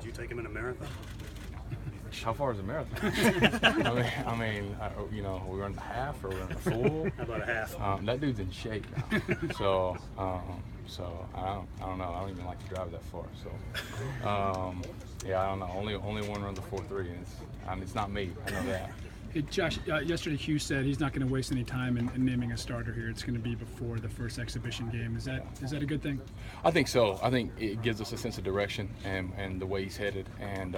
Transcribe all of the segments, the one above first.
Would you take him in a marathon? How far is a marathon? You know, we run the half or we run the full. How about a half? That dude's in shape now. So I don't know. I don't even like to drive that far. So yeah, I don't know. Only one runs a 4.3, and it's not me. I know that. Hey, Josh, yesterday Hugh said he's not going to waste any time in naming a starter here. It's going to be before the first exhibition game. Is that a good thing? I think so. I think it gives us a sense of direction and the way he's headed, and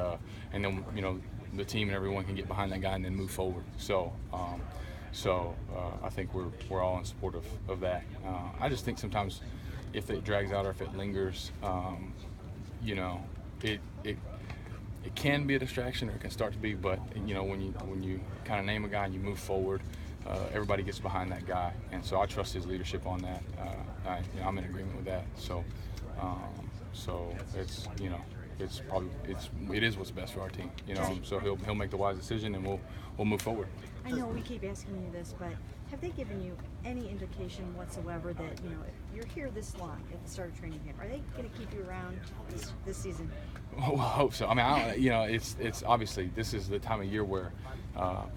then, you know, the team and everyone can get behind that guy and then move forward. So I think we're all in support of that. I just think sometimes if it drags out or if it lingers, you know, it can be a distraction, or it can start to be, but you know, when you kind of name a guy and you move forward, everybody gets behind that guy, and so I trust his leadership on that. I'm in agreement with that. So it's, you know, it is what's best for our team. You know, so he'll make the wise decision, and we'll move forward. I know we keep asking you this, but have they given you any indication whatsoever that, you know, if you're here this long at the start of training camp, are they going to keep you around this season? Well, I hope so. I mean, you know, it's obviously this is the time of year where,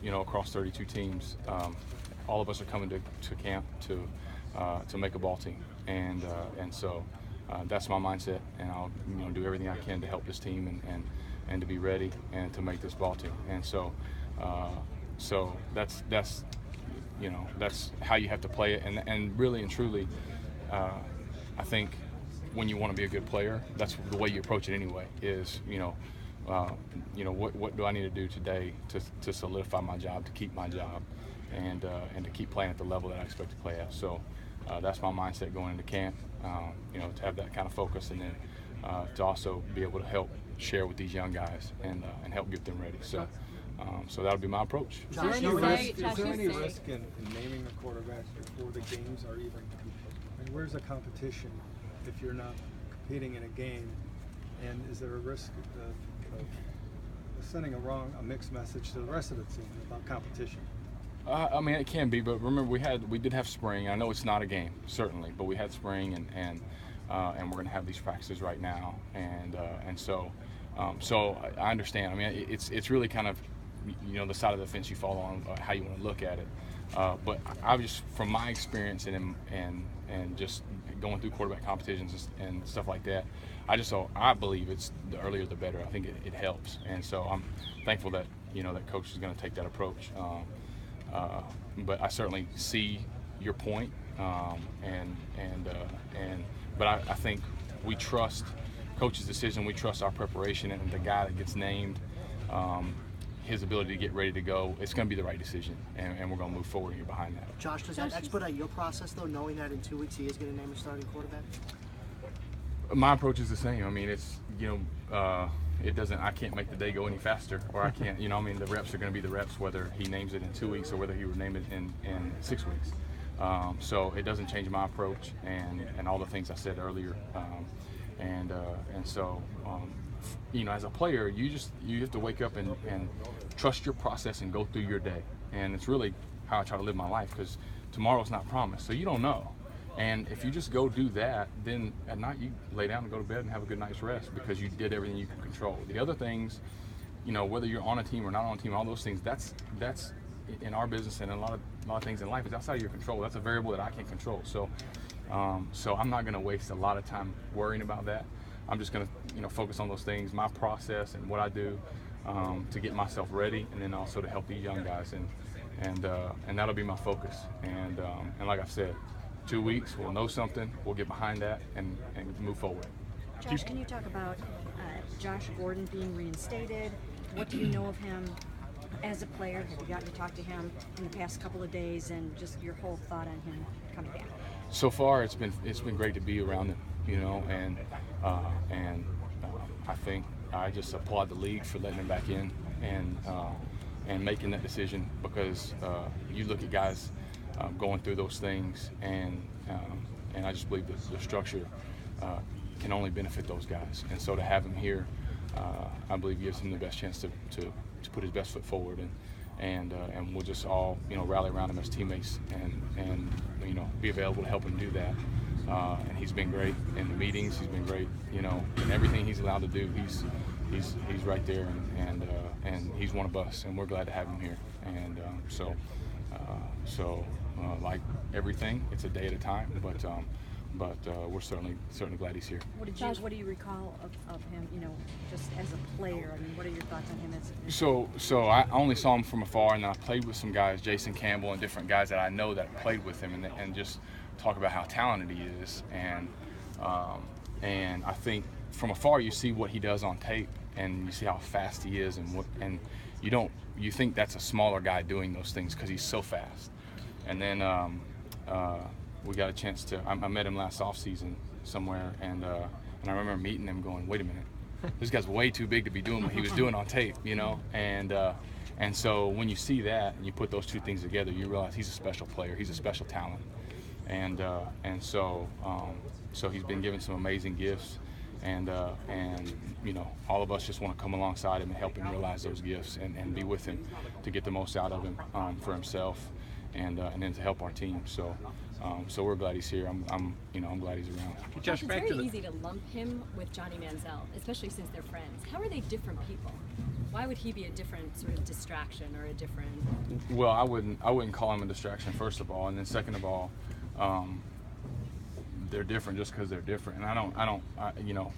you know, across 32 teams, all of us are coming to camp to make a ball team, and so that's my mindset, and I'll, you know, do everything I can to help this team and to be ready and to make this ball team, and so that's you know, that's how you have to play it, and really and truly, I think when you want to be a good player, that's the way you approach it anyway. Is, you know, what do I need to do today to solidify my job, to keep my job, and to keep playing at the level that I expect to play at. So that's my mindset going into camp. You know, to have that kind of focus, and then to also be able to help share with these young guys and help get them ready. So that'll be my approach. Is there any risk in naming a quarterback before the games are even? I mean, where's the competition if you're not competing in a game? And is there a risk of sending a mixed message to the rest of the team about competition? I mean, it can be, but remember we did have spring. I know it's not a game, certainly, but we had spring, and we're going to have these practices right now, and so I understand. I mean, it's really kind of, you know, the side of the fence you fall on, how you want to look at it. But I just, from my experience and just going through quarterback competitions and stuff like that, I believe it's the earlier the better. I think it helps, and so I'm thankful that, you know, that coach is going to take that approach. But I certainly see your point, but I think we trust coach's decision. We trust our preparation, and the guy that gets named, his ability to get ready to go. It's going to be the right decision, and we're going to move forward and get behind that. Josh, does that expedite your process, though, knowing that in 2 weeks he is going to name a starting quarterback? My approach is the same. I mean, it's, you know, it doesn't. I can't make the day go any faster, or I can't. You know, I mean, the reps are going to be the reps, whether he names it in 2 weeks or whether he would name it in 6 weeks. So it doesn't change my approach and all the things I said earlier. So you know, as a player, you have to wake up and trust your process and go through your day. And it's really how I try to live my life, because tomorrow's not promised, so you don't know. And if you just go do that, then at night you lay down and go to bed and have a good night's rest because you did everything you can control. The other things, you know, whether you're on a team or not on a team, all those things, that's in our business and a lot of things in life is outside of your control. That's a variable that I can't control. So I'm not going to waste a lot of time worrying about that. I'm just going to, you know, focus on those things, my process and what I do to get myself ready, and then also to help these young guys, and that'll be my focus. And like I said, 2 weeks, we'll know something, we'll get behind that and move forward. Josh, can you talk about Josh Gordon being reinstated? What do you know of him as a player? Have you gotten to talk to him in the past couple of days, and just your whole thought on him coming back? So far, it's been great to be around him, you know, and I think I just applaud the league for letting him back in and making that decision, because you look at guys going through those things, and I just believe that the structure can only benefit those guys, and so to have him here, I believe gives him the best chance to put his best foot forward, and we'll just all, you know, rally around him as teammates and you know, be available to help him do that. and he's been great in the meetings. He's been great, you know, in everything he's allowed to do. He's right there, and he's one of us, and we're glad to have him here. And like everything, it's a day at a time, but we're certainly glad he's here. What do you recall of him? You know, just as a player. I mean, what are your thoughts on him as? So I only saw him from afar, and then I played with some guys, Jason Campbell and different guys that I know that played with him, and just talk about how talented he is. And I think from afar you see what he does on tape, and you see how fast he is, and you think that's a smaller guy doing those things because he's so fast. And then we got a chance to. I met him last offseason somewhere, and I remember meeting him, going, "Wait a minute, this guy's way too big to be doing what he was doing on tape," you know. And so when you see that and you put those two things together, you realize he's a special player. He's a special talent, and so he's been given some amazing gifts, and you know, all of us just want to come alongside him and help him realize those gifts and be with him to get the most out of him for himself, and then to help our team. So we're glad he's here. I'm glad he's around. Josh, it's very easy to lump him with Johnny Manziel, especially since they're friends. How are they different people? Why would he be a different sort of distraction or a different? Well, I wouldn't call him a distraction, first of all, and then second of all, they're different just because they're different. And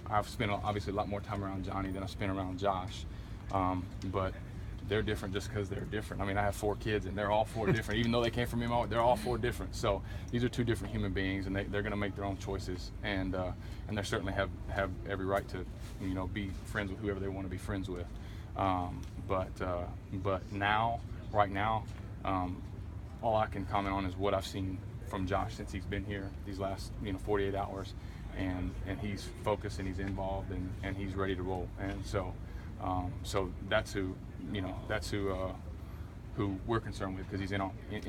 I've spent obviously a lot more time around Johnny than I spent around Josh, but they're different just because they're different. I mean, I have 4 kids, and they're all 4 different. Even though they came from me, they're all 4 different. So these are 2 different human beings, and they're going to make their own choices, and they certainly have every right to, you know, be friends with whoever they want to be friends with. But right now, all I can comment on is what I've seen from Josh since he's been here these last 48 hours, and he's focused and he's involved and he's ready to roll. And so that's who we're concerned with, because he's in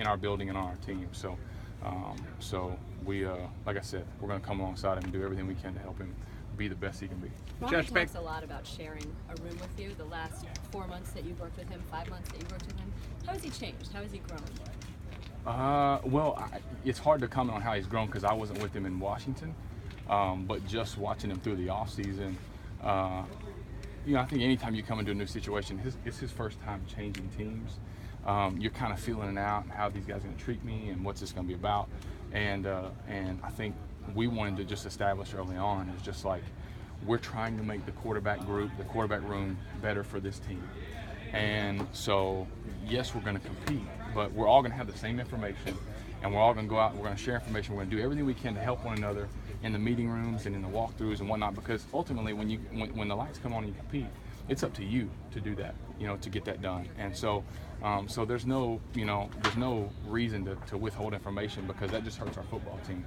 our building and on our team. So we like I said, we're going to come alongside him and do everything we can to help him be the best he can be. Ronnie talks a lot about sharing a room with you. The last 4 months that you've worked with him, 5 months that you've worked with him, how has he changed? How has he grown? It's hard to comment on how he's grown because I wasn't with him in Washington, but just watching him through the off season, I think anytime you come into a new situation, it's his first time changing teams. You're kind of feeling it out, and how these guys are going to treat me and what's this going to be about. And I think we wanted to just establish early on is just like, we're trying to make the quarterback group, the quarterback room better for this team. And so, yes, we're going to compete, but we're all going to have the same information, and we're all going to go out and we're going to share information. We're going to do everything we can to help one another in the meeting rooms and in the walkthroughs and whatnot, because ultimately when the lights come on and you compete, it's up to you to do that, to get that done. And so there's no reason to withhold information, because that just hurts our football team.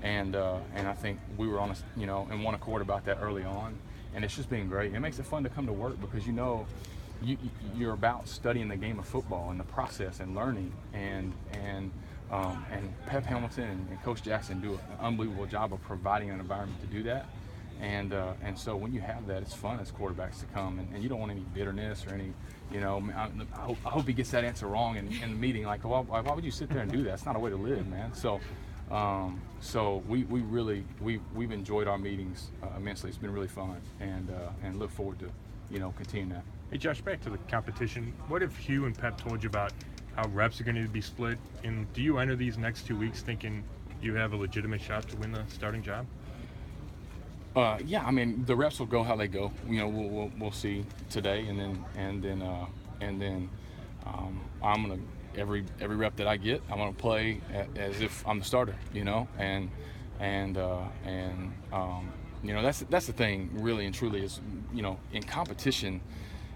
And I think we were on in one accord about that early on, and it's just been great. It makes it fun to come to work, because you're about studying the game of football and the process and learning, and Pep Hamilton and Coach Jackson do an unbelievable job of providing an environment to do that. And so when you have that, it's fun as quarterbacks to come, and you don't want any bitterness or any, I hope he gets that answer wrong in the meeting. Like, why would you sit there and do that? It's not a way to live, man. So we've enjoyed our meetings immensely. It's been really fun, and look forward to continuing that. Hey Josh, back to the competition. What if Hugh and Pep told you about how reps are going to be split? And do you enter these next 2 weeks thinking you have a legitimate shot to win the starting job? Yeah, I mean, the reps will go how they go. We'll see today, and then I'm gonna every rep that I get, I'm gonna play as if I'm the starter. That's the thing, really and truly, is in competition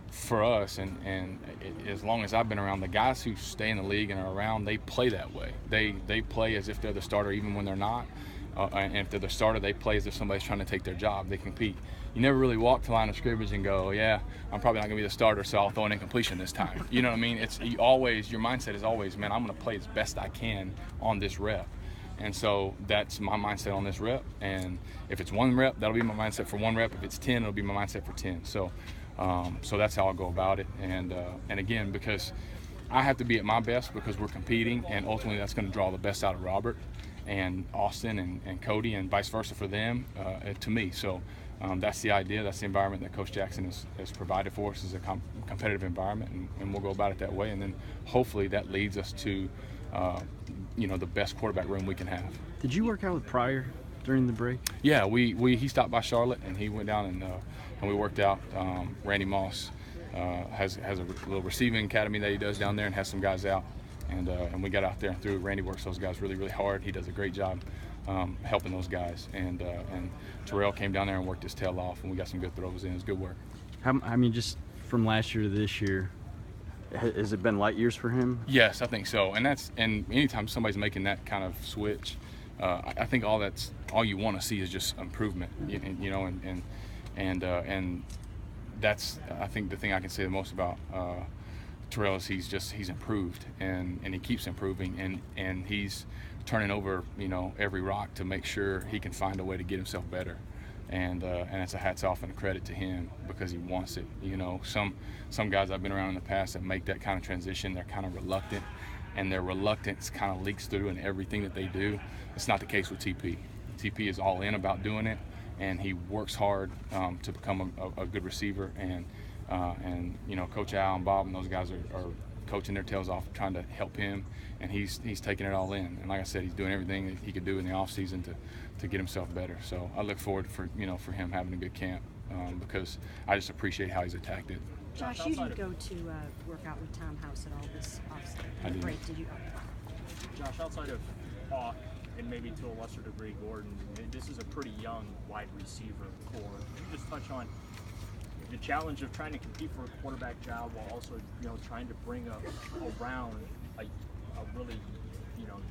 for us, and as long as I've been around, the guys who stay in the league and are around, they play that way. They play as if they're the starter even when they're not. And if they're the starter, they play as if somebody's trying to take their job. They compete. You never really walk the line of scrimmage and go, yeah, I'm probably not going to be the starter, so I'll throw an incompletion this time. You know what I mean? Your mindset is always, man, I'm going to play as best I can on this rep. And so that's my mindset on this rep. And if it's 1 rep, that'll be my mindset for 1 rep. If it's 10, it'll be my mindset for 10. So that's how I'll go about it. And again, because I have to be at my best, because we're competing, and ultimately that's going to draw the best out of Robert. and Austin and Cody and vice versa for them to me. So that's the idea. That's the environment that Coach Jackson has provided for us, is a competitive environment, and we'll go about it that way. And then hopefully that leads us to the best quarterback room we can have. Did you work out with Pryor during the break? Yeah, he stopped by Charlotte and he went down and we worked out. Randy Moss has a little receiving academy that he does down there and has some guys out, and we got out there and threw. Randy works those guys really, really hard. He does a great job helping those guys, and Terrell came down there and worked his tail off, and we got some good throws in. It was good work. Just from last year to this year, has it been light years for him? Yes, I think so. And anytime somebody's making that kind of switch, I think all you want to see is just improvement, and that's, I think, the thing I can say the most about Terrell is he's improved, and he keeps improving, and he's turning over every rock to make sure he can find a way to get himself better. And it's a hats off and a credit to him because he wants it. Some guys I've been around in the past that make that kind of transition, they're kind of reluctant, and their reluctance kind of leaks through in everything that they do. It's not the case with TP. TP is all in about doing it, and he works hard to become a good receiver. And Coach Al and Bob and those guys are coaching their tails off, trying to help him, and he's taking it all in. And like I said, he's doing everything that he could do in the off season to get himself better. So I look forward for him having a good camp because I just appreciate how he's attacked it. Josh, you didn't go to work out with Tom House at all this I didn't. break, did you? Josh, outside of Hawk and maybe to a lesser degree Gordon, this is a pretty young wide receiver core. Can you just touch on the challenge of trying to compete for a quarterback job while also trying to bring around a really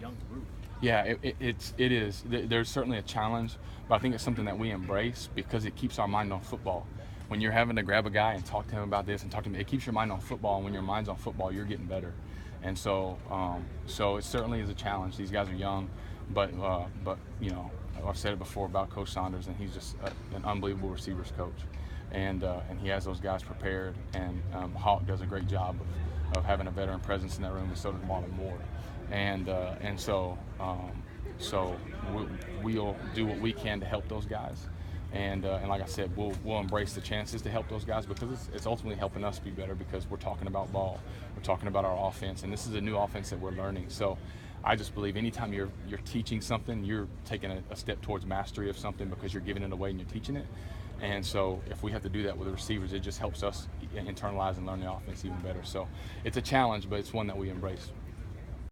young group? Yeah, it is. There's certainly a challenge, but I think it's something that we embrace because it keeps our mind on football. When you're having to grab a guy and talk to him about this and talk to him, it keeps your mind on football. And when your mind's on football, you're getting better. And so it certainly is a challenge. These guys are young, but I've said it before about Coach Saunders, and he's just an unbelievable receivers coach. And he has those guys prepared, and Hawk does a great job of having a veteran presence in that room, and so does Marlon Moore. And so we'll do what we can to help those guys. And like I said, we'll embrace the chances to help those guys because it's ultimately helping us be better because we're talking about ball, we're talking about our offense, and this is a new offense that we're learning. So I just believe anytime you're teaching something, you're taking a step towards mastery of something because you're giving it away and you're teaching it. And so if we have to do that with the receivers, it just helps us internalize and learn the offense even better. So it's a challenge, but it's one that we embrace.